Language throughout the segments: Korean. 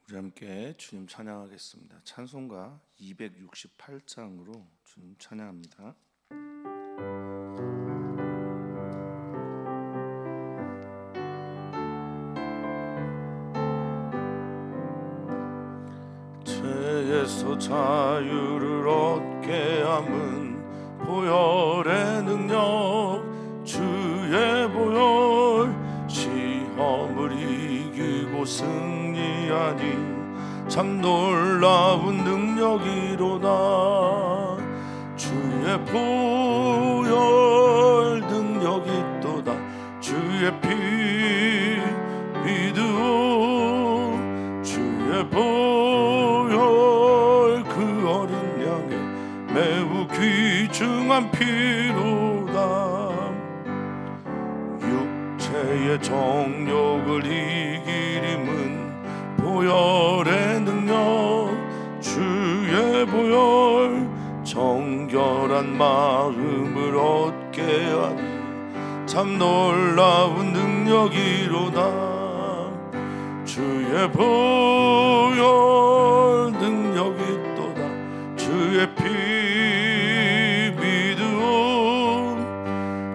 우리 함께 주님 찬양하겠습니다. 찬송가 268장으로 주님 찬양합니다. 죄에서 자유를 얻게 함은 보혈의 능력, 주의 보혈, 시험을 이기고 승리하니 참 놀라운 능력이로다. 주의 보혈 능력이 있도다. 주의 피 믿으오. 주의 보혈 그 어린 양의 매우 귀중한 피로다. 육체의 정욕을 이기림은 보혈의 능력, 주의 보혈, 정결한 마음을 얻게 하니 참 놀라운 능력이로다. 주의 보혈 능력이 있도다. 주의 피 믿으오.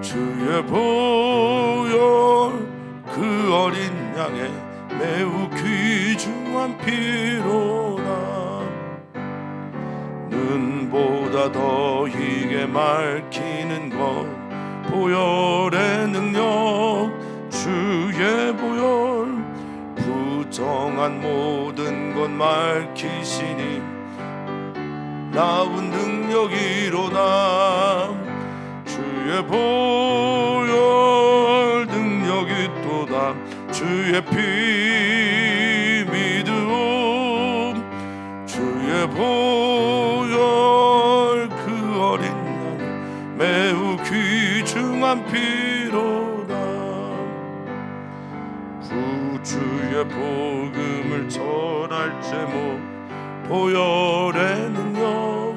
주의 보혈 그 어린 양의 매우 귀중한 피로다. 눈보다 더 희게 밝히는 것 보혈의 능력, 주의 보혈, 부정한 모든 것 밝히시니 나운 능력이로다. 주의 보혈 능력이 있도다. 주의 피 믿으오. 주의 보혈 그 어린 양 매우 귀중한 피로다. 구주의 복음을 전할 제목 보혈의 능력,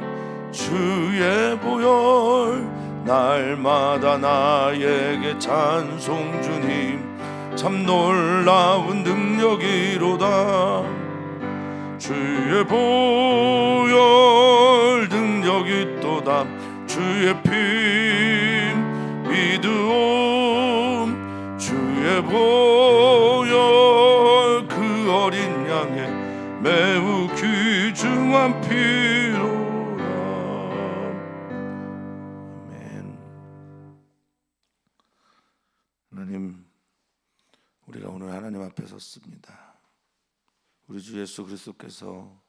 주의 보혈, 날마다 나에게 찬송 주님 참 놀라운 능력이로다. 주의 보혈 능력이 있도다. 주의 피 믿으오. 주의 보혈 그 어린 양의 매우 귀중한 피로다. 아멘. 하나님, 우리가 오늘 하나님 앞에 섰습니다. 우리 주 예수 그리스도께서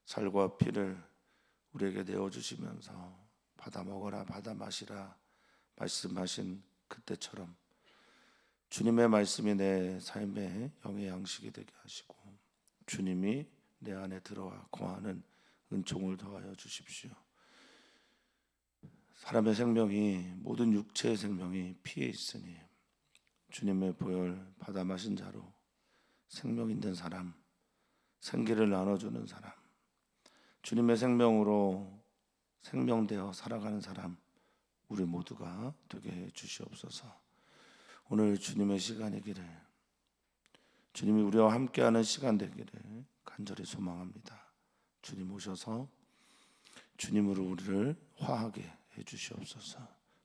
살과 피를 우리에게 내어주시면서 받아 먹어라 받아 마시라 말씀하신 그때처럼 주님의 말씀이 내 삶의 영의 양식이 되게 하시고 주님이 내 안에 들어와 거하는 은총을 더하여 주십시오. 사람의 생명이, 모든 육체의 생명이 피에 있으니 주님의 보혈 받아 마신 자로 생명 있는 사람, 생기를 나눠주는 사람, 주님의 생명으로 생명되어 살아가는 사람, 우리 모두가 되게 해 주시옵소서. 오늘 주님의 시간이기를, 주님이 우리와 함께하는 시간 되기를 간절히 소망합니다. 주님 오셔서 주님으로 우리를 화하게 해 주시옵소서.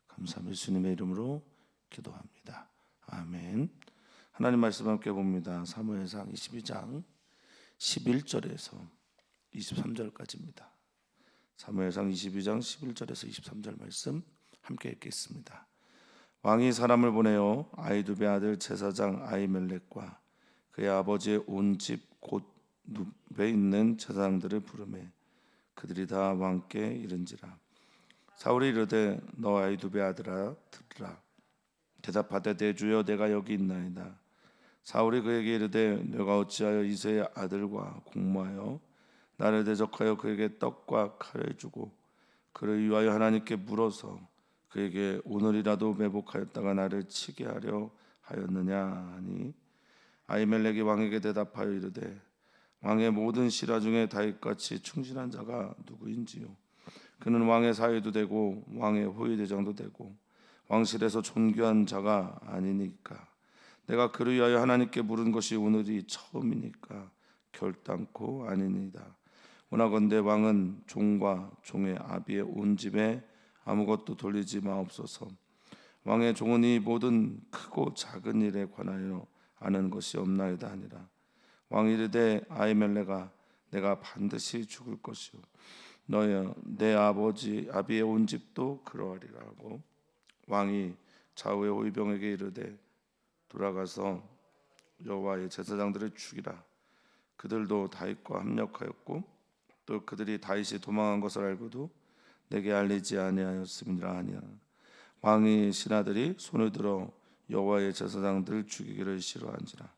감사합니다. 예수님의 이름으로 기도합니다. 아멘. 하나님 말씀 함께 봅니다. 사무엘상 22장 11절에서 23절까지입니다. 사무엘상 22장 11절에서 23절 말씀 함께 읽겠습니다. 왕이 사람을 보내어 아히두베 아들 제사장 아히멜렉과 그의 아버지의 온 집 곧 눕에 있는 제사장들을 부르매 그들이 다 왕께 이른지라. 사울이 이르되 너 아히두베 아들아 들으라. 대답하되 내 주여 내가 여기 있나이다. 사울이 그에게 이르되 내가 어찌하여 이새의 아들과 공모하여 나를 대적하여 그에게 떡과 칼을 주고 그를 위하여 하나님께 물어서 그에게 오늘이라도 매복하였다가 나를 치게 하려 하였느냐 하니 아히멜렉이 왕에게 대답하여 이르되 왕의 모든 신하 중에 다윗같이 충실한 자가 누구인지요. 그는 왕의 사위도 되고 왕의 호위대장도 되고 왕실에서 존귀한 자가 아니니까. 내가 그를 위하여 하나님께 물은 것이 오늘이 처음이니까 결단코 아니니이다. 원하건대 왕은 종과 종의 아비의 온 집에 아무것도 돌리지 마옵소서. 왕의 종은 이 모든 크고 작은 일에 관하여 아는 것이 없나이다 하니라. 왕이 이르되 아히멜렉아, 내가 반드시 죽을 것이요 너여 내 아버지 아비의 온 집도 그러하리라 하고, 왕이 좌우의 호위병에게 이르되 돌아가서 여호와의 제사장들을 죽이라. 그들도 다윗과 합력하였고 또 그들이 다윗이 도망한 것을 알고도 내게 알리지 아니하였음이라 하니라. 왕이 신하들이 손을 들어 여호와의 제사장들을 죽이기를 싫어한지라.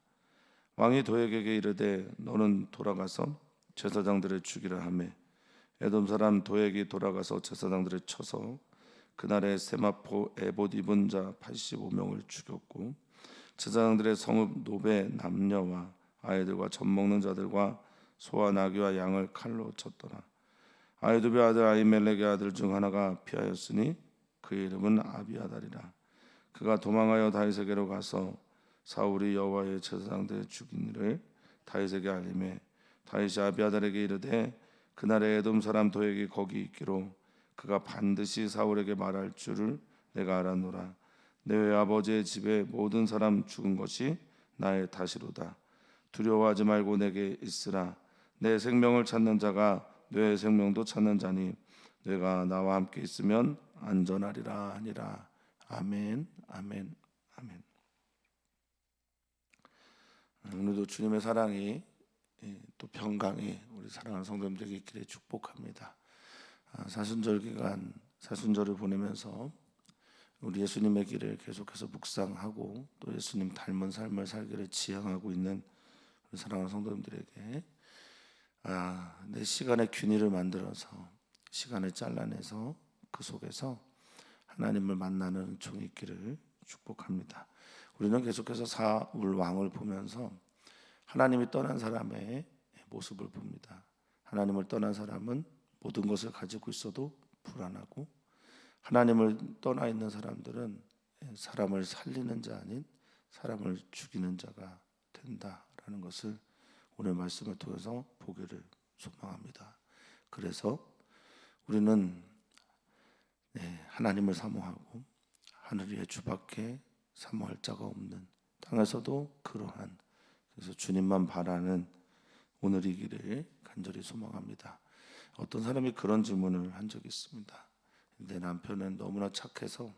왕이 도액에게 이르되 너는 돌아가서 제사장들을 죽이라 하매, 에돔 사람 도액이 돌아가서 제사장들을 쳐서 그날에 세마포 에봇 입은 자 85명을 죽였고, 제사장들의 성읍 노베 남녀와 아이들과 젖 먹는 자들과 소와 나귀와 양을 칼로 쳤더라. 아히두베 아들 아히멜렉의 아들 중 하나가 피하였으니 그의 이름은 아비아달이라. 그가 도망하여 다윗에게로 가서 사울이 여호와의 제사장들을 죽인 일을 다윗에게 알리매, 다윗이 아비아달에게 이르되 그날에 에돔 사람 도액이 거기 있기로 그가 반드시 사울에게 말할 줄을 내가 알았노라. 내 외아버지의 집에 모든 사람 죽은 것이 나의 탓이로다. 두려워하지 말고 내게 있으라. 내 생명을 찾는 자가 내 생명도 찾는 자니 내가 나와 함께 있으면 안전하리라 하니라. 아멘, 아멘, 아멘. 오늘도 주님의 사랑이 또 평강이 우리 사랑하는 성도님들에게 있기를 축복합니다. 사순절 기간 사순절을 보내면서 우리 예수님의 길을 계속해서 묵상하고 또 예수님 닮은 삶을 살기를 지향하고 있는 우리 사랑하는 성도님들에게 내 시간의 균일을 만들어서 시간을 잘라내서 그 속에서 하나님을 만나는 은총이 있기를 축복합니다. 우리는 계속해서 사울 왕을 보면서 하나님이 떠난 사람의 모습을 봅니다. 하나님을 떠난 사람은 모든 것을 가지고 있어도 불안하고, 하나님을 떠나 있는 사람들은 사람을 살리는 자 아닌 사람을 죽이는 자가 된다라는 것을 오늘 말씀을 통해서 보기를 소망합니다. 그래서 우리는 하나님을 사모하고 하늘 위에 주밖에 사모할 자가 없는 땅에서도 그러한, 그래서 주님만 바라는 오늘이기를 간절히 소망합니다. 어떤 사람이 그런 질문을 한 적이 있습니다. 내 남편은 너무나 착해서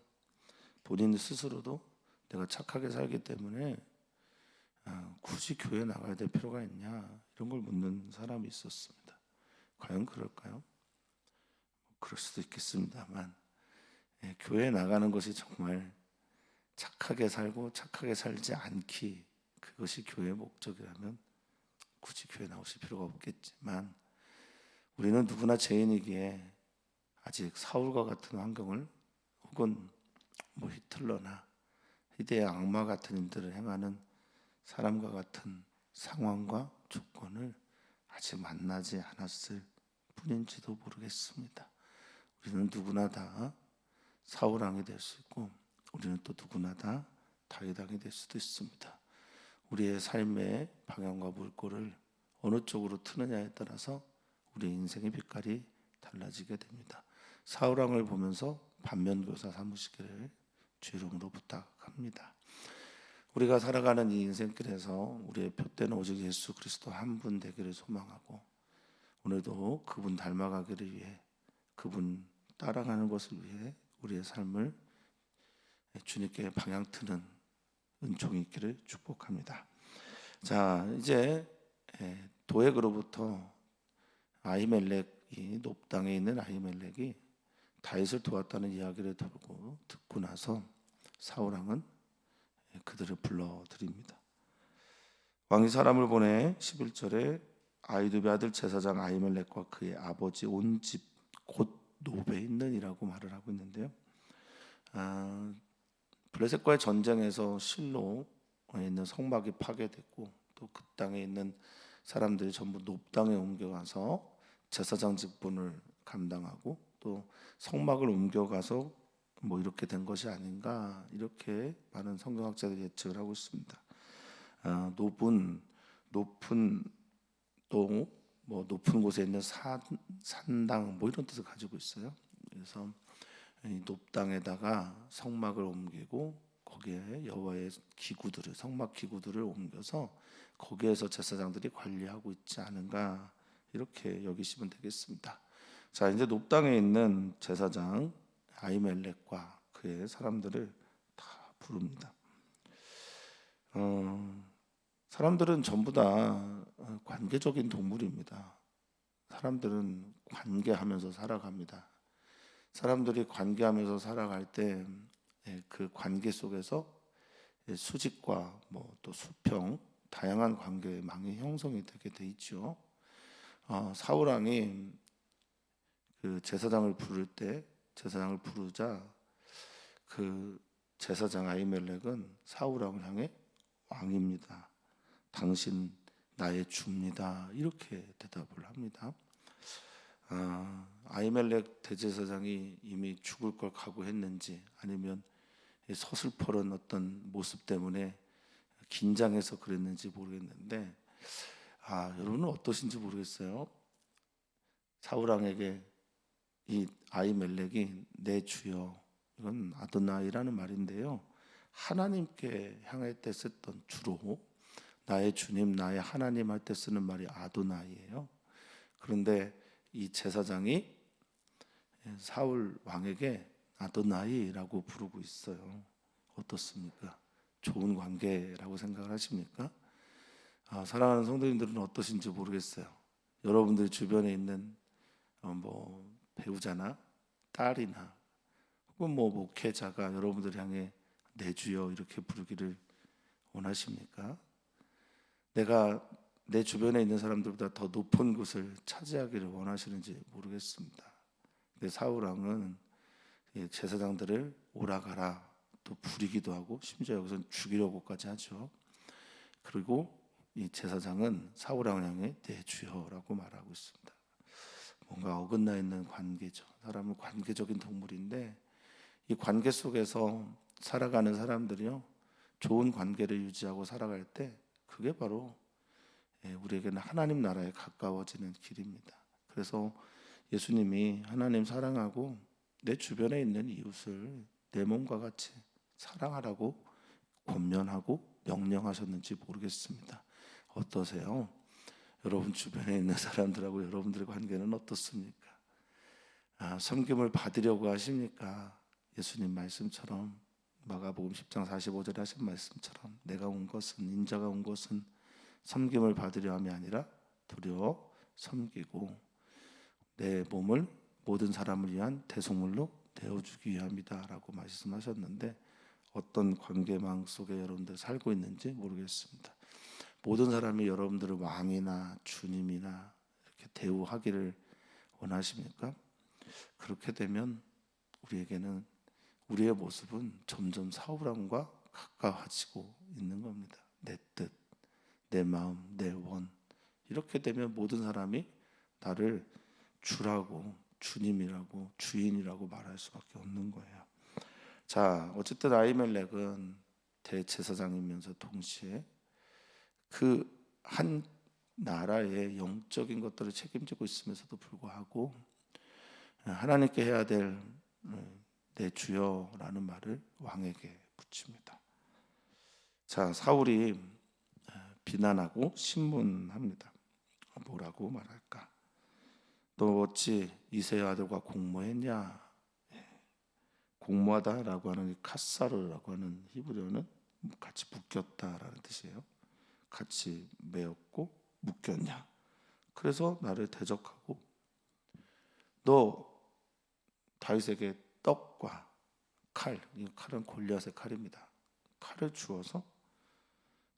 본인 스스로도 내가 착하게 살기 때문에 굳이 교회 나가야 될 필요가 있냐, 이런 걸 묻는 사람이 있었습니다. 과연 그럴까요? 그럴 수도 있겠습니다만 교회 나가는 것이 정말 착하게 살고 착하게 살지 않기, 그것이 교회의 목적이라면 굳이 교회 나오실 필요가 없겠지만, 우리는 누구나 죄인이기에 아직 사울과 같은 환경을, 혹은 히틀러나 희대의 악마 같은 일들을 행하는 사람과 같은 상황과 조건을 아직 만나지 않았을 뿐인지도 모르겠습니다. 우리는 누구나 다 사울 왕이 될 수 있고, 우리는 또 누구나 다 다윗 왕이 될 수도 있습니다. 우리의 삶의 방향과 물꼬를 어느 쪽으로 트느냐에 따라서 우리의 인생의 빛깔이 달라지게 됩니다. 사울 왕을 보면서 반면교사 삼으시기를 주이름으로 부탁합니다. 우리가 살아가는 이 인생길에서 우리의 표대는 오직 예수 그리스도 한 분 되기를 소망하고, 오늘도 그분 닮아가기를 위해, 그분 따라가는 것을 위해 우리의 삶을 주님께 방향 트는 은총이 있기를 축복합니다. 자, 이제 도액으로부터 아히멜렉이, 높당에 있는 아히멜렉이 다윗을 도왔다는 이야기를 듣고 나서 사울 왕은 그들을 불러드립니다. 왕이 사람을 보내 11절에 아히두베 아들 제사장 아히멜렉과 그의 아버지 온 집 곧 노베에 있는이라고 말을 하고 있는데요. 블레셋과의 전쟁에서 실로에 있는 성막이 파괴됐고, 또 그 땅에 있는 사람들이 전부 높당에 옮겨가서 제사장 직분을 감당하고, 또 성막을 옮겨가서 이렇게 된 것이 아닌가, 이렇게 많은 성경학자들이 예측을 하고 있습니다. 높은 또 뭐 높은 곳에 있는 산당 뭐 이런 뜻을 가지고 있어요. 그래서 이 높당에다가 성막을 옮기고 거기에 여호와의 기구들을 성막 기구들을 옮겨서 거기에서 제사장들이 관리하고 있지 않은가 이렇게 여기시면 되겠습니다. 자, 이제 높당에 있는 제사장 아히멜렉과 그의 사람들을 다 부릅니다. 사람들은 전부 다 관계적인 동물입니다. 사람들은 관계하면서 살아갑니다. 사람들이 관계하면서 살아갈 때 그 관계 속에서 수직과 뭐 또 수평 다양한 관계망이 형성이 되게 돼 있죠. 사울 왕이 그 제사장을 부를 때 제사장을 부르자 그 제사장 아히멜렉은 사울 왕을 향해 왕입니다. 당신 나의 주입니다. 이렇게 대답을 합니다. 아히멜렉 대제사장이 이미 죽을 걸 각오했는지 아니면 서슬퍼런 어떤 모습 때문에 긴장해서 그랬는지 모르겠는데 여러분은 어떠신지 모르겠어요. 사울 왕에게 이 아히멜렉이 내 주여, 이건 아도나이라는 말인데요, 하나님께 향할 때 썼던, 주로 나의 주님 나의 하나님 할 때 쓰는 말이 아도나이예요. 그런데 이 제사장이 사울 왕에게 아도나이라고 부르고 있어요. 어떻습니까? 좋은 관계라고 생각을 하십니까? 사랑하는 성도님들은 어떠신지 모르겠어요. 여러분들 주변에 있는 뭐 배우자나 딸이나 혹은 뭐 목회자가 여러분들 향해 내 주여 이렇게 부르기를 원하십니까? 내가 내 주변에 있는 사람들보다 더 높은 곳을 차지하기를 원하시는지 모르겠습니다. 근데 사울 왕은 제사장들을 오라가라 또 부리기도 하고 심지어 여기서 죽이려고까지 하죠. 그리고 이 제사장은 사울 왕을 향해 내 주여라고 말하고 있습니다. 뭔가 어긋나 있는 관계죠. 사람은 관계적인 동물인데 이 관계 속에서 살아가는 사람들이요, 좋은 관계를 유지하고 살아갈 때 그게 바로 우리에게는 하나님 나라에 가까워지는 길입니다. 그래서 예수님이 하나님 사랑하고 내 주변에 있는 이웃을 내 몸과 같이 사랑하라고 권면하고 명령하셨는지 모르겠습니다. 어떠세요? 여러분 주변에 있는 사람들하고 여러분들의 관계는 어떻습니까? 섬김을 받으려고 하십니까? 예수님 말씀처럼 마가복음 10장 45절에 하신 말씀처럼 내가 온 것은, 인자가 온 것은 섬김을 받으려 함이 아니라 두려워 섬기고 내 몸을 모든 사람을 위한 대속물로 내어주기 위함이다 라고 말씀하셨는데 어떤 관계망 속에 여러분들 살고 있는지 모르겠습니다. 모든 사람이 여러분들을 왕이나 주님이나 이렇게 대우하기를 원하십니까? 그렇게 되면 우리에게는 우리의 모습은 점점 사울 왕과 가까워지고 있는 겁니다. 내 뜻, 내 마음, 내 원. 이렇게 되면 모든 사람이 나를 주라고, 주님이라고, 주인이라고 말할 수밖에 없는 거예요. 자, 어쨌든 아히멜렉은 대제사장이면서 동시에 그 한 나라의 영적인 것들을 책임지고 있으면서도 불구하고 하나님께 해야 될 내 주여라는 말을 왕에게 붙입니다. 자, 사울이 비난하고 신문합니다. 뭐라고 말할까? 너 어찌 이새의 아들과 공모했냐? 공모하다라고 하는 카사르라고 하는 히브리어는 같이 묶였다라는 뜻이에요. 같이 매었고 묶였냐? 그래서 나를 대적하고 너 다윗에게 떡과 칼, 이 칼은 골리앗의 칼입니다. 칼을 주어서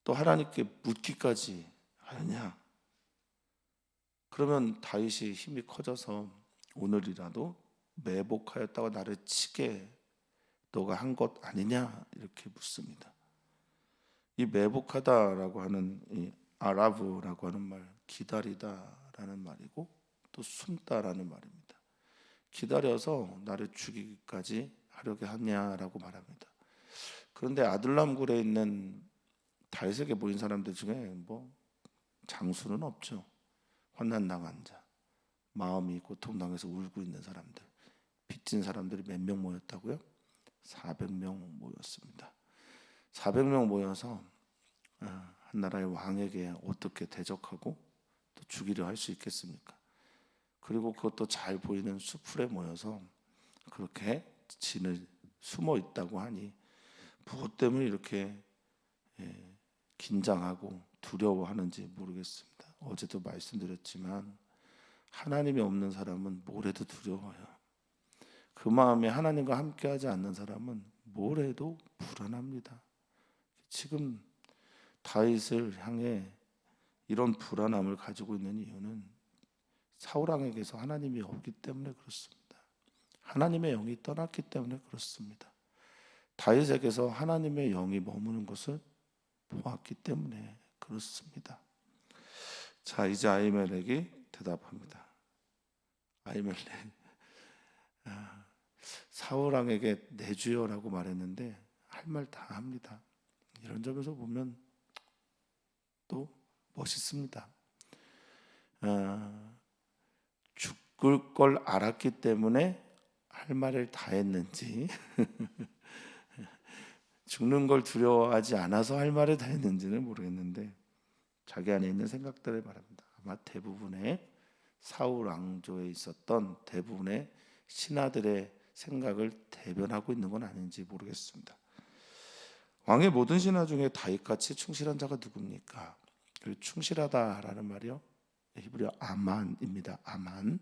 또 하나님께 묻기까지 하느냐? 그러면 다윗이 힘이 커져서 오늘이라도 매복하였다고 나를 치게 너가 한 것 아니냐? 이렇게 묻습니다. 이 매복하다라고 하는 이 아라브라고 하는 말, 기다리다라는 말이고 또 숨다라는 말입니다. 기다려서 나를 죽이기까지 하려게 하냐라고 말합니다. 그런데 아둘람 굴에 있는 다윗에게 모인 사람들 중에 뭐 장수는 없죠. 환난당한 자, 마음이 고통당해서 울고 있는 사람들, 빚진 사람들이 몇 명 모였다고요? 400명 모였습니다. 400명 모여서 한 나라의 왕에게 어떻게 대적하고 또 죽이려 할 수 있겠습니까? 그리고 그것도 잘 보이는 수풀에 모여서 그렇게 진을 숨어 있다고 하니 무엇 때문에 이렇게 긴장하고 두려워하는지 모르겠습니다. 어제도 말씀드렸지만 하나님이 없는 사람은 뭘 해도 두려워요. 그 마음에 하나님과 함께하지 않는 사람은 뭘 해도 불안합니다. 지금 다윗을 향해 이런 불안함을 가지고 있는 이유는 사울 왕에게서 하나님이 없기 때문에 그렇습니다. 하나님의 영이 떠났기 때문에 그렇습니다. 다윗에게서 하나님의 영이 머무는 것을 보았기 때문에 그렇습니다. 자, 이제 아히멜렉이 대답합니다. 아히멜렉, 사울 왕에게 내 주여라고 말했는데 할 말 다 합니다. 이런 점에서 보면 또 멋있습니다. 죽을 걸 알았기 때문에 할 말을 다 했는지 죽는 걸 두려워하지 않아서 할 말을 다 했는지는 모르겠는데 자기 안에 있는 생각들을 말합니다. 아마 대부분의 사울 왕조에 있었던 대부분의 신하들의 생각을 대변하고 있는 건 아닌지 모르겠습니다. 왕의 모든 신하 중에 다윗같이 충실한 자가 누굽니까? 충실하다라는 말이요, 히브리어 아만입니다. 아만,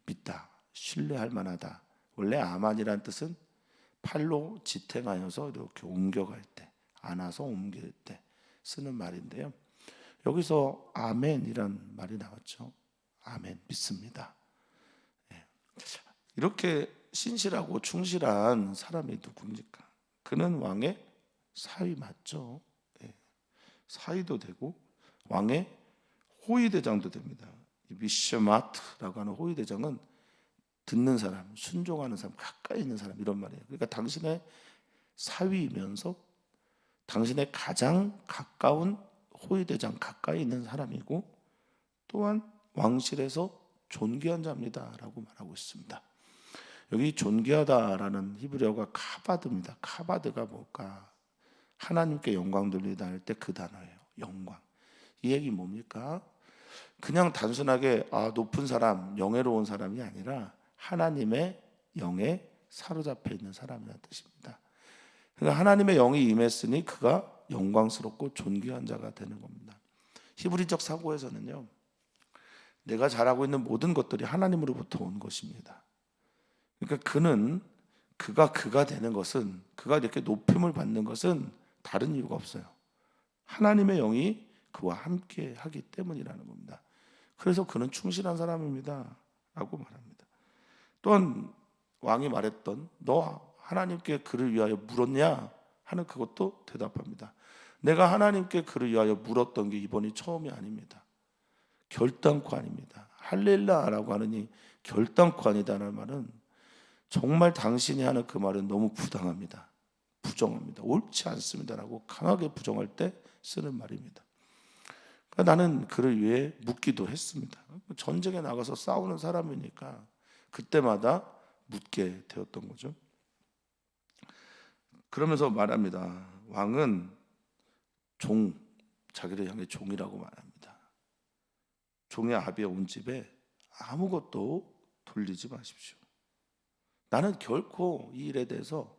믿다, 신뢰할 만하다. 원래 아만이란 뜻은 팔로 지탱하여서 이렇게 옮겨갈 때, 안아서 옮길 때 쓰는 말인데요. 여기서 아멘이란 말이 나왔죠. 아멘, 믿습니다. 이렇게 신실하고 충실한 사람이 누굽니까? 그는 왕의 사위 맞죠. 사위도 되고 왕의 호위대장도 됩니다. 미셔마트라고 하는 호위대장은 듣는 사람, 순종하는 사람, 가까이 있는 사람 이런 말이에요. 그러니까 당신의 사위이면서 당신의 가장 가까운 호위대장 가까이 있는 사람이고 또한 왕실에서 존귀한 자입니다라고 말하고 있습니다. 여기 존귀하다라는 히브리어가 카바드입니다. 카바드가 뭘까? 하나님께 영광 돌리다 할 때 그 단어예요. 영광. 이 얘기 뭡니까? 그냥 단순하게 높은 사람, 영예로운 사람이 아니라 하나님의 영에 사로잡혀 있는 사람이라는 뜻입니다. 그러니까 하나님의 영이 임했으니 그가 영광스럽고 존귀한 자가 되는 겁니다. 히브리적 사고에서는요, 내가 잘하고 있는 모든 것들이 하나님으로부터 온 것입니다. 그러니까 그가 되는 것은, 그가 이렇게 높임을 받는 것은 다른 이유가 없어요. 하나님의 영이 그와 함께 하기 때문이라는 겁니다. 그래서 그는 충실한 사람입니다 라고 말합니다. 또한 왕이 말했던 너 하나님께 그를 위하여 물었냐 하는 그것도 대답합니다. 내가 하나님께 그를 위하여 물었던 게 이번이 처음이 아닙니다. 결단코 아닙니다. 할렐라라고 하는 이 결단코 아니다라는 말은 정말 당신이 하는 그 말은 너무 부당합니다. 부정합니다. 옳지 않습니다라고 강하게 부정할 때 쓰는 말입니다. 그러니까 나는 그를 위해 묻기도 했습니다. 전쟁에 나가서 싸우는 사람이니까 그때마다 묻게 되었던 거죠. 그러면서 말합니다. 왕은 자기를 향해 종이라고 말합니다. 종의 아비의 온 집에 아무것도 돌리지 마십시오. 나는 결코 이 일에 대해서,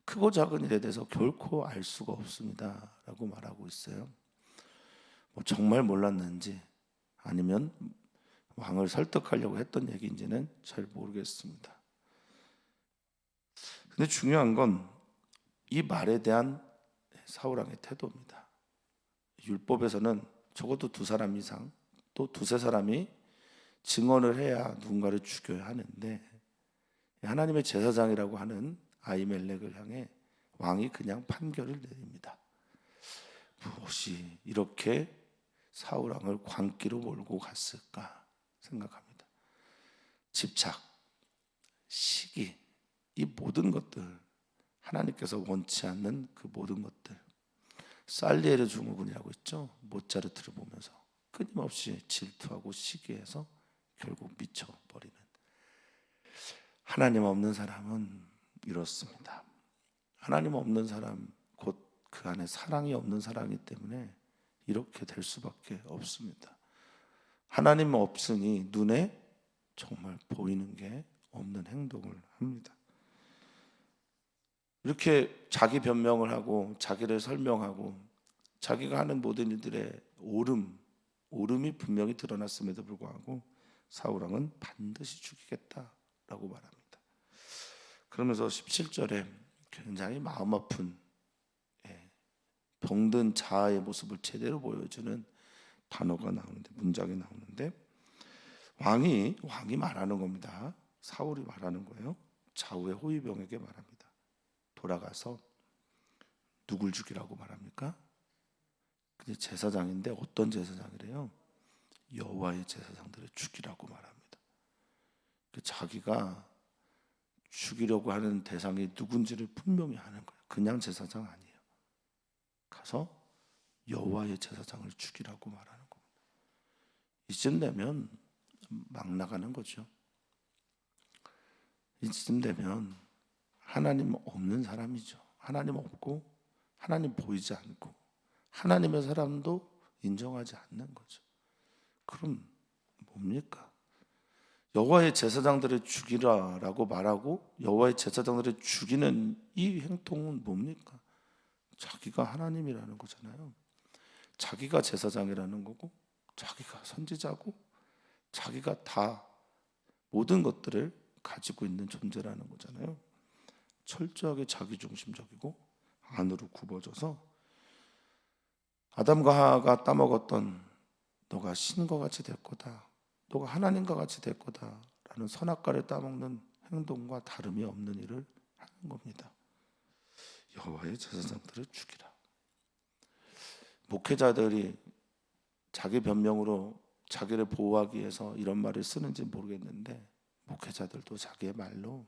크고 작은 일에 대해서 결코 알 수가 없습니다 라고 말하고 있어요. 정말 몰랐는지 아니면 왕을 설득하려고 했던 얘기인지는 잘 모르겠습니다. 근데 중요한 건 이 말에 대한 사울왕의 태도입니다. 율법에서는 적어도 2사람 이상, 또 2-3사람이 증언을 해야 누군가를 죽여야 하는데 하나님의 제사장이라고 하는 아히멜렉을 향해 왕이 그냥 판결을 내립니다. 무엇이 이렇게 사울왕을 광기로 몰고 갔을까 생각합니다. 집착, 시기, 이 모든 것들, 하나님께서 원치 않는 그 모든 것들. 살리에르 증후군이라고 있죠. 모차르트를 보면서 끊임없이 질투하고 시기해서 결국 미쳐버리는, 하나님 없는 사람은 이렇습니다. 하나님 없는 사람, 곧 그 안에 사랑이 없는 사람이기 때문에 이렇게 될 수밖에 없습니다. 하나님 없으니 눈에 정말 보이는 게 없는 행동을 합니다. 이렇게 자기 변명을 하고 자기를 설명하고 자기가 하는 모든 일들의 옳음이 분명히 드러났음에도 불구하고 사울왕은 반드시 죽이겠다라고 말합니다. 그러면서 17절에 굉장히 마음 아픈 병든 자아의 모습을 제대로 보여주는 단어가 나오는데, 문장이 나오는데, 왕이 말하는 겁니다. 사울이 말하는 거예요. 좌우의 호위병에게 말합니다. 돌아가서 누굴 죽이라고 말합니까? 근데 제사장인데 어떤 제사장이래요? 여호와의 제사장들을 죽이라고 말합니다. 자기가 죽이려고 하는 대상이 누군지를 분명히 아는 거예요. 그냥 제사장 아니에요. 가서 여호와의 제사장을 죽이라고 말하는 겁니다. 이쯤 되면 막 나가는 거죠. 이쯤 되면 하나님 없는 사람이죠. 하나님 없고 하나님 보이지 않고 하나님의 사람도 인정하지 않는 거죠. 그럼 뭡니까? 여호와의 제사장들을 죽이라라고 말하고 여호와의 제사장들을 죽이는 이 행동은 뭡니까? 자기가 하나님이라는 거잖아요. 자기가 제사장이라는 거고 자기가 선지자고 자기가 다 모든 것들을 가지고 있는 존재라는 거잖아요. 철저하게 자기중심적이고 안으로 굽어져서 아담과 하와가 따먹었던 너가 신과 같이 될 거다, 너가 하나님과 같이 될 거다라는 선악과를 따먹는 행동과 다름이 없는 일을 하는 겁니다. 여호와의 제사장들을 죽이라. 목회자들이 자기 변명으로 자기를 보호하기 위해서 이런 말을 쓰는지 모르겠는데 목회자들도 자기의 말로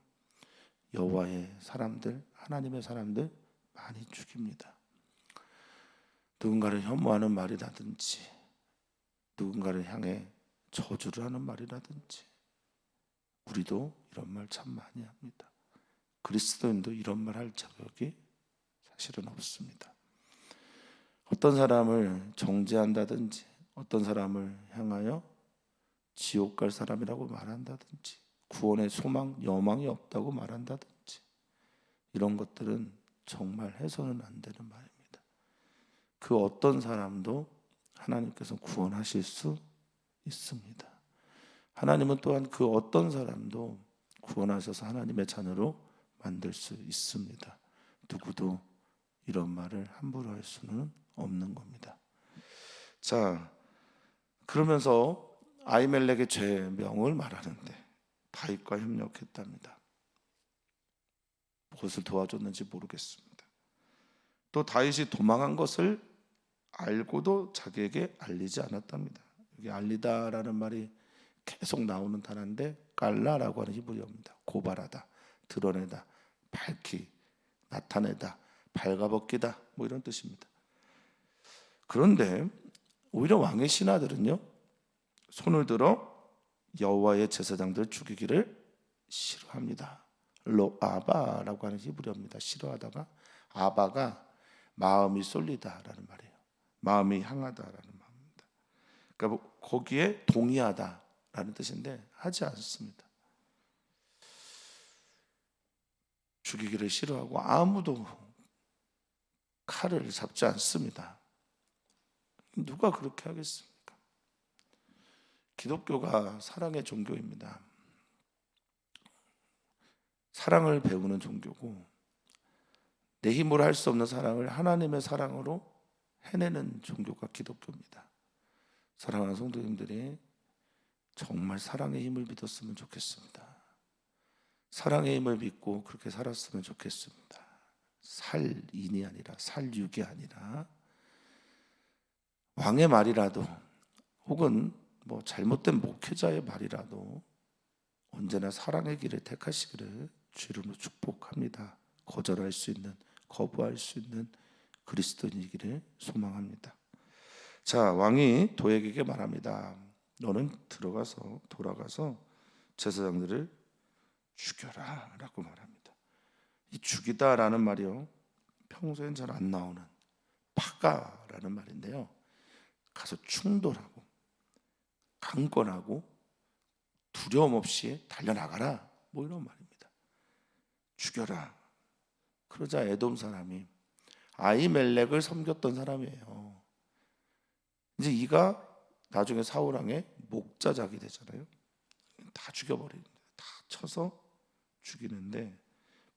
여호와의 사람들, 하나님의 사람들 많이 죽입니다. 누군가를 혐오하는 말이라든지 누군가를 향해 저주를 하는 말이라든지 우리도 이런 말 참 많이 합니다. 그리스도인도 이런 말 할 자격이 사실은 없습니다. 어떤 사람을 정죄한다든지 어떤 사람을 향하여 지옥 갈 사람이라고 말한다든지 구원의 소망, 여망이 없다고 말한다든지 이런 것들은 정말 해서는 안 되는 말입니다. 그 어떤 사람도 하나님께서 구원하실 수 있습니다. 하나님은 또한 그 어떤 사람도 구원하셔서 하나님의 자녀로 만들 수 있습니다. 누구도 이런 말을 함부로 할 수는 없는 겁니다. 자, 그러면서 아히멜렉의 죄명을 말하는데 다윗과 협력했답니다. 무엇을 도와줬는지 모르겠습니다. 또 다윗이 도망한 것을 알고도 자기에게 알리지 않았답니다. 여기 알리다라는 말이 계속 나오는 단어인데 깔라라고 하는 히브리어입니다. 고발하다, 드러내다, 밝히, 나타내다, 발가벗기다 뭐 이런 뜻입니다. 그런데 오히려 왕의 신하들은요 손을 들어 여호와의 제사장들을 죽이기를 싫어합니다. 로아바라고 하는 히브리어입니다. 싫어하다가 아바가 마음이 쏠리다라는 말이에요. 마음이 향하다라는 말입니다. 그러니까 거기에 동의하다라는 뜻인데 하지 않습니다. 죽이기를 싫어하고 아무도 칼을 잡지 않습니다. 누가 그렇게 하겠습니까? 기독교가 사랑의 종교입니다. 사랑을 배우는 종교고 내 힘으로 할 수 없는 사랑을 하나님의 사랑으로 해내는 종교가 기독교입니다. 사랑하는 성도님들이 정말 사랑의 힘을 믿었으면 좋겠습니다. 사랑의 힘을 믿고 그렇게 살았으면 좋겠습니다. 살인이 아니라 살육이 아니라 왕의 말이라도 혹은 뭐 잘못된 목회자의 말이라도 언제나 사랑의 길을 택하시기를 주로 축복합니다. 거절할 수 있는, 거부할 수 있는 그리스도인이기를 소망합니다. 자, 왕이 도액에게 말합니다. 너는 돌아가서 제사장들을 죽여라 라고 말합니다. 이 죽이다라는 말이요, 평소엔 잘 안 나오는 파가라는 말인데요, 가서 충돌하고 강권하고 두려움 없이 달려나가라, 뭐 이런 말입니다. 죽여라. 그러자 에돔 사람이 아히멜렉을 섬겼던 사람이에요. 이제 이가 나중에 사울 왕의 목자작이 되잖아요. 다 죽여버리는데, 다 쳐서 죽이는데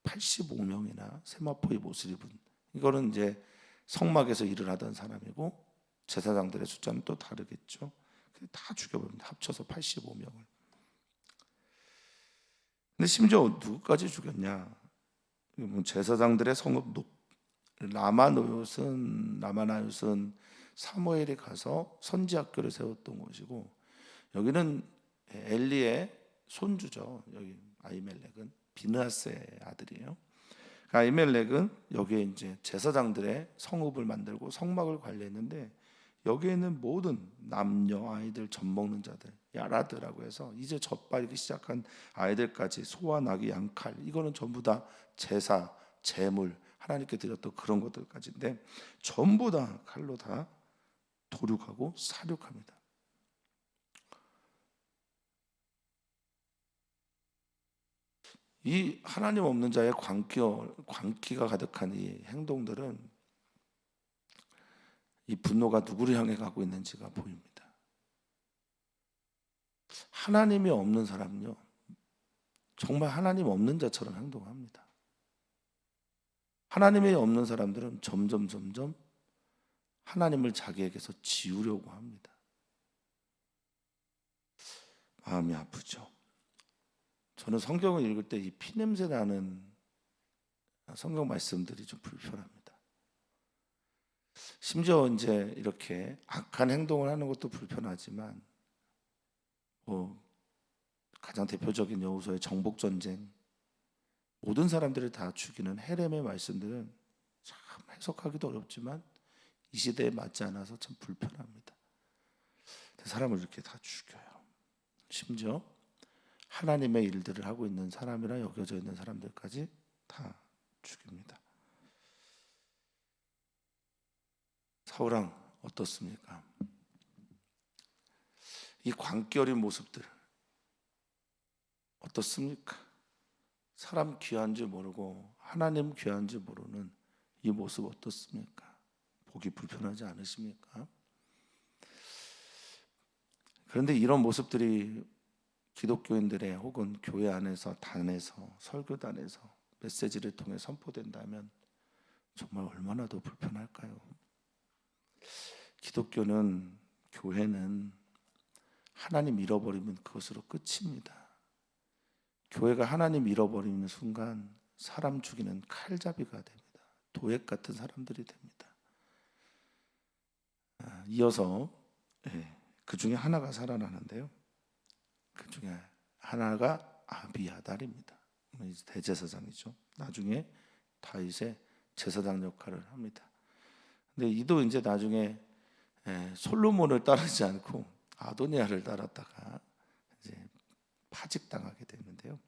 85명이나 세마포의 못을 입은, 이거는 이제 성막에서 일을 하던 사람이고 제사장들의 숫자는 또 다르겠죠. 다 죽여버립니다. 합쳐서 85명을. 근데 심지어 누구까지 죽였냐? 제사장들의 성읍 라마나요슨 사무엘이 가서 선지학교를 세웠던 곳이고, 여기는 엘리의 손주죠. 여기 아히멜렉은 비느하스의 아들이에요. 아히멜렉은 여기에 이제 제사장들의 성읍을 만들고 성막을 관리했는데, 여기에 있는 모든 남녀 아이들, 젖 먹는 자들, 야라드라고 해서 이제 젖 빨기 시작한 아이들까지, 소와 나귀, 양칼, 이거는 전부 다 제사, 제물, 하나님께 드렸던 그런 것들까지인데 전부 다 칼로 다 도륙하고 사륙합니다. 이 하나님 없는 자의 광기가 가득한 이 행동들은, 이 분노가 누구를 향해 가고 있는지가 보입니다. 하나님이 없는 사람은요, 정말 하나님 없는 자처럼 행동합니다. 하나님이 없는 사람들은 점점 하나님을 자기에게서 지우려고 합니다. 마음이 아프죠. 저는 성경을 읽을 때 이 피냄새 나는 성경 말씀들이 좀 불편합니다. 심지어 이제 이렇게 악한 행동을 하는 것도 불편하지만, 가장 대표적인 여호수아의 정복 전쟁, 모든 사람들을 다 죽이는 헤렘의 말씀들은 참 해석하기도 어렵지만 이 시대에 맞지 않아서 참 불편합니다. 사람을 이렇게 다 죽여요. 심지어 하나님의 일들을 하고 있는 사람이라 여겨져 있는 사람들까지 다 죽입니다. 사울왕 어떻습니까? 이 광기 어린 모습들 어떻습니까? 사람 귀한 줄 모르고 하나님 귀한 줄 모르는 이 모습 어떻습니까? 보기 불편하지 않으십니까? 그런데 이런 모습들이 기독교인들의 혹은 교회 안에서, 단에서, 설교단에서 메시지를 통해 선포된다면 정말 얼마나 더 불편할까요? 기독교는, 교회는 하나님 잃어버리면 그것으로 끝입니다. 교회가 하나님 잃어버리는 순간 사람 죽이는 칼잡이가 됩니다. 도액 같은 사람들이 됩니다. 이어서 그 중에 하나가 살아나는데요, 그 중에 하나가 아비아달입니다. 대제사장이죠. 나중에 다윗의 제사장 역할을 합니다. 근데 이도 이제 나중에 솔로몬을 따르지 않고 아도니아를 따랐다가 이제 파직당하게 되는데요.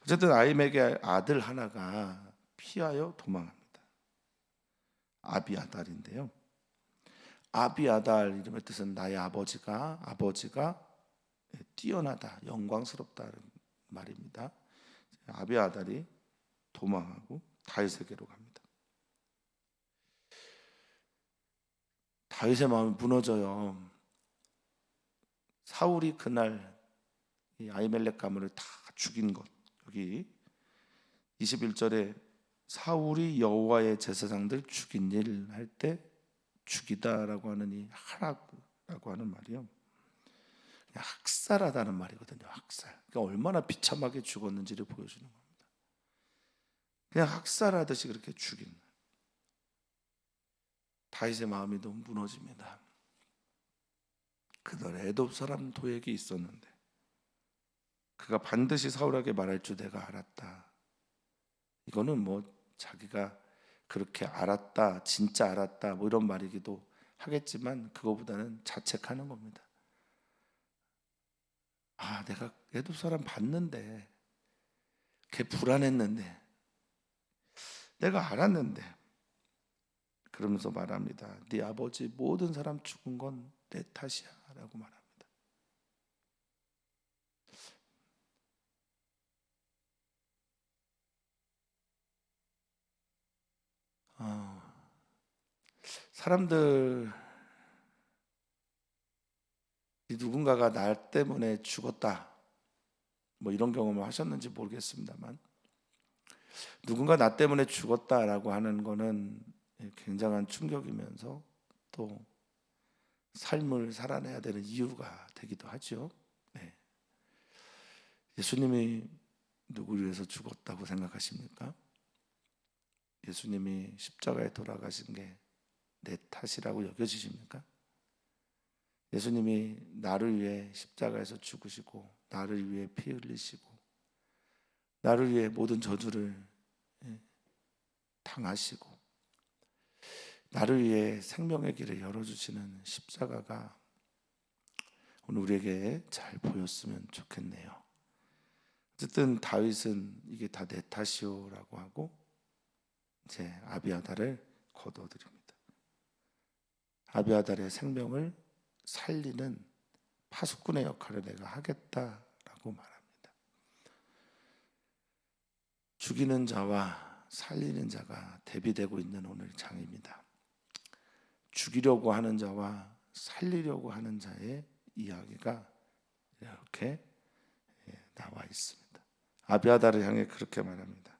어쨌든 아히멜렉의 아들 하나가 피하여 도망합니다. 아비아달인데요. 아비아달 이름의 뜻은 나의 아버지가 뛰어나다, 영광스럽다는 말입니다. 아비아달이 도망하고 다윗에게로 갑니다. 다윗의 마음이 무너져요. 사울이 그날 이 아히멜렉 가문을 다 죽인 것, 여기 21절에 사울이 여호와의 제사장들 죽인 일 할 때 죽이다라고 하는 이 하라고 하는 말이요, 그냥 학살하다는 말이거든요. 학살. 그러니까 얼마나 비참하게 죽었는지를 보여주는 겁니다. 그냥 학살하듯이 그렇게 죽인. 다윗의 마음이 너무 무너집니다. 그날 에돔 사람 도액이 있었는데 그가 반드시 사울에게 말할 줄 내가 알았다. 이거는 뭐 자기가 그렇게 알았다, 진짜 알았다, 뭐 이런 말이기도 하겠지만 그거보다는 자책하는 겁니다. 내가 애도 사람 봤는데, 걔 불안했는데, 내가 알았는데, 그러면서 말합니다. 네 아버지 모든 사람 죽은 건 내 탓이야 라고 말합니다. 사람들이 누군가가 나 때문에 죽었다, 뭐 이런 경험을 하셨는지 모르겠습니다만, 누군가 나 때문에 죽었다라고 하는 거는 굉장한 충격이면서 또 삶을 살아내야 되는 이유가 되기도 하죠. 네. 예수님이 누구를 위해서 죽었다고 생각하십니까? 예수님이 십자가에 돌아가신 게 내 탓이라고 여겨지십니까? 예수님이 나를 위해 십자가에서 죽으시고, 나를 위해 피 흘리시고, 나를 위해 모든 저주를 당하시고, 나를 위해 생명의 길을 열어주시는 십자가가 오늘 우리에게 잘 보였으면 좋겠네요. 어쨌든 다윗은 이게 다 내 탓이오라고 하고 이제 아비아달을 거둬들입니다. 아비아달의 생명을 살리는 파수꾼의 역할을 내가 하겠다라고 말합니다. 죽이는 자와 살리는 자가 대비되고 있는 오늘 장입니다. 죽이려고 하는 자와 살리려고 하는 자의 이야기가 이렇게 나와 있습니다. 아비아달을 향해 그렇게 말합니다.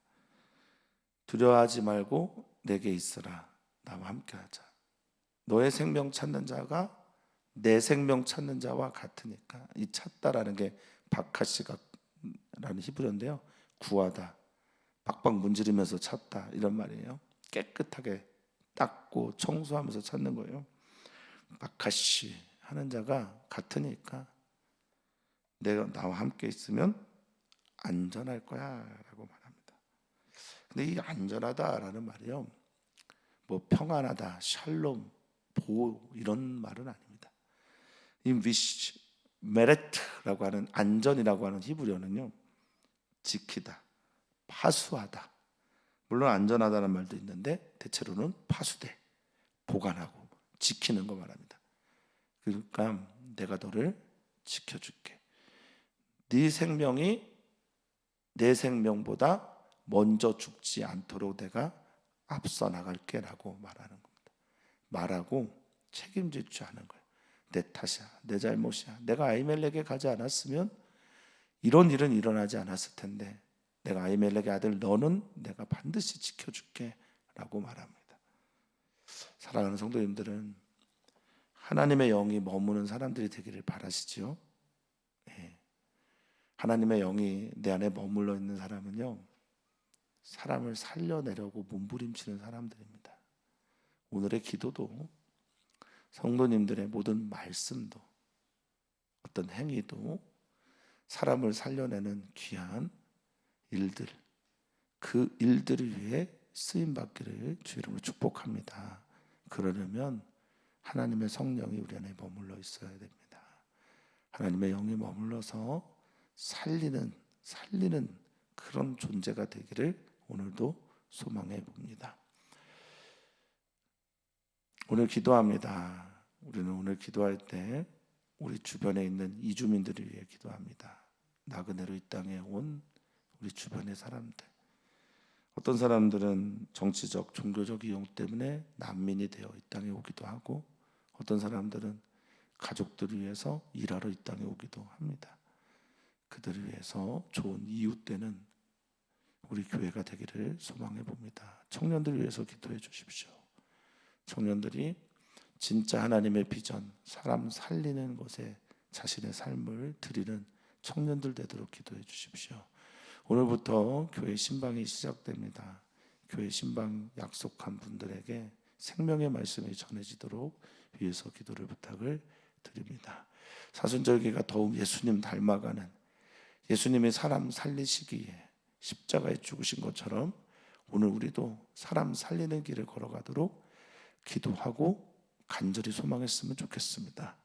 두려워하지 말고 내게 있으라. 나와 함께하자. 너의 생명 찾는 자가 내 생명 찾는 자와 같으니까. 이 찾다라는 게 바카시가라는 히브리어인데요, 구하다, 박박 문지르면서 찾다 이런 말이에요. 깨끗하게 닦고 청소하면서 찾는 거예요. 바카시 하는 자가 같으니까 내가 나와 함께 있으면 안전할 거야 라고 말합니다. 근데 이 안전하다라는 말이요, 뭐 평안하다, 샬롬, 보호 이런 말은 아닙니다. 이 위시 메레트라고 하는 안전이라고 하는 히브리어는요, 지키다, 파수하다. 물론 안전하다는 말도 있는데 대체로는 파수돼, 보관하고 지키는 거 말합니다. 그러니까 내가 너를 지켜줄게. 네 생명이 내 생명보다 먼저 죽지 않도록 내가 앞서 나갈게 라고 말하는 겁니다. 말하고 책임질 줄 아는 거예요. 내 탓이야, 내 잘못이야. 내가 아히멜렉에 가지 않았으면 이런 일은 일어나지 않았을 텐데, 내가 아히멜렉의 아들 너는 내가 반드시 지켜줄게 라고 말합니다. 사랑하는 성도님들은 하나님의 영이 머무는 사람들이 되기를 바라시지요. 하나님의 영이 내 안에 머물러 있는 사람은요, 사람을 살려내려고 몸부림치는 사람들입니다. 오늘의 기도도, 성도님들의 모든 말씀도, 어떤 행위도 사람을 살려내는 귀한 일들, 그 일들을 위해 쓰임받기를 주 이름으로 축복합니다. 그러려면 하나님의 성령이 우리 안에 머물러 있어야 됩니다. 하나님의 영이 머물러서 살리는 그런 존재가 되기를 오늘도 소망해 봅니다. 오늘 기도합니다. 우리는 오늘 기도할 때 우리 주변에 있는 이주민들을 위해 기도합니다. 나그네로 이 땅에 온 우리 주변의 사람들, 어떤 사람들은 정치적, 종교적 이용 때문에 난민이 되어 이 땅에 오기도 하고, 어떤 사람들은 가족들을 위해서 일하러 이 땅에 오기도 합니다. 그들을 위해서 좋은 이웃 되는 우리 교회가 되기를 소망해 봅니다. 청년들을 위해서 기도해 주십시오. 청년들이 진짜 하나님의 비전, 사람 살리는 것에 자신의 삶을 드리는 청년들 되도록 기도해 주십시오. 오늘부터 교회 신방이 시작됩니다. 교회 신방 약속한 분들에게 생명의 말씀이 전해지도록 위해서 기도를 부탁을 드립니다. 사순절기가 더욱 예수님 닮아가는, 예수님이 사람 살리시기에 십자가에 죽으신 것처럼 오늘 우리도 사람 살리는 길을 걸어가도록 기도하고 간절히 소망했으면 좋겠습니다.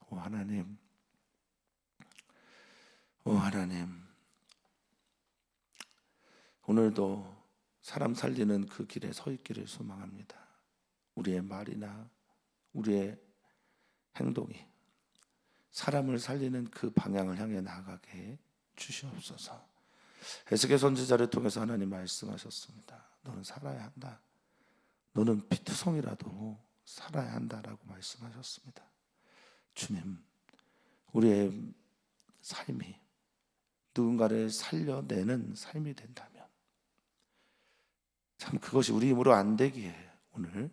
오 하나님, 오 하나님, 오늘도 사람 살리는 그 길에 서 있기를 소망합니다. 우리의 말이나 우리의 행동이 사람을 살리는 그 방향을 향해 나아가게 해 주시옵소서. 에스겔 선지자를 통해서 하나님 말씀하셨습니다. 너는 살아야 한다. 너는 피투성이라도 살아야 한다라고 말씀하셨습니다. 주님, 우리의 삶이 누군가를 살려내는 삶이 된다면 참 그것이 우리 힘으로 안 되기에 오늘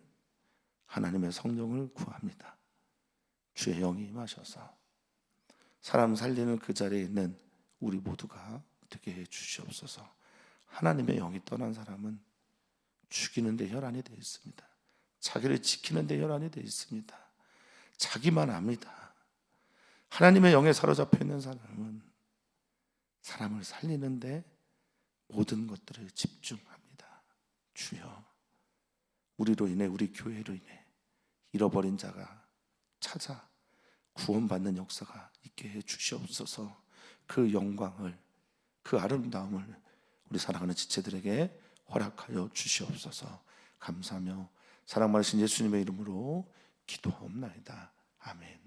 하나님의 성령을 구합니다. 주의 영이 임하셔서 사람 살리는 그 자리에 있는 우리 모두가 되게 해 주시옵소서. 하나님의 영이 떠난 사람은 죽이는 데 혈안이 되어 있습니다. 자기를 지키는 데 혈안이 되어 있습니다. 자기만 압니다. 하나님의 영에 사로잡혀 있는 사람은 사람을 살리는데 모든 것들을 집중합니다. 주여, 우리로 인해, 우리 교회로 인해 잃어버린 자가 찾아 구원받는 역사가 있게 해 주시옵소서. 그 영광을, 그 아름다움을 우리 사랑하는 지체들에게 허락하여 주시옵소서. 감사하며 사랑 많으신 예수님의 이름으로 기도하옵나이다. 아멘.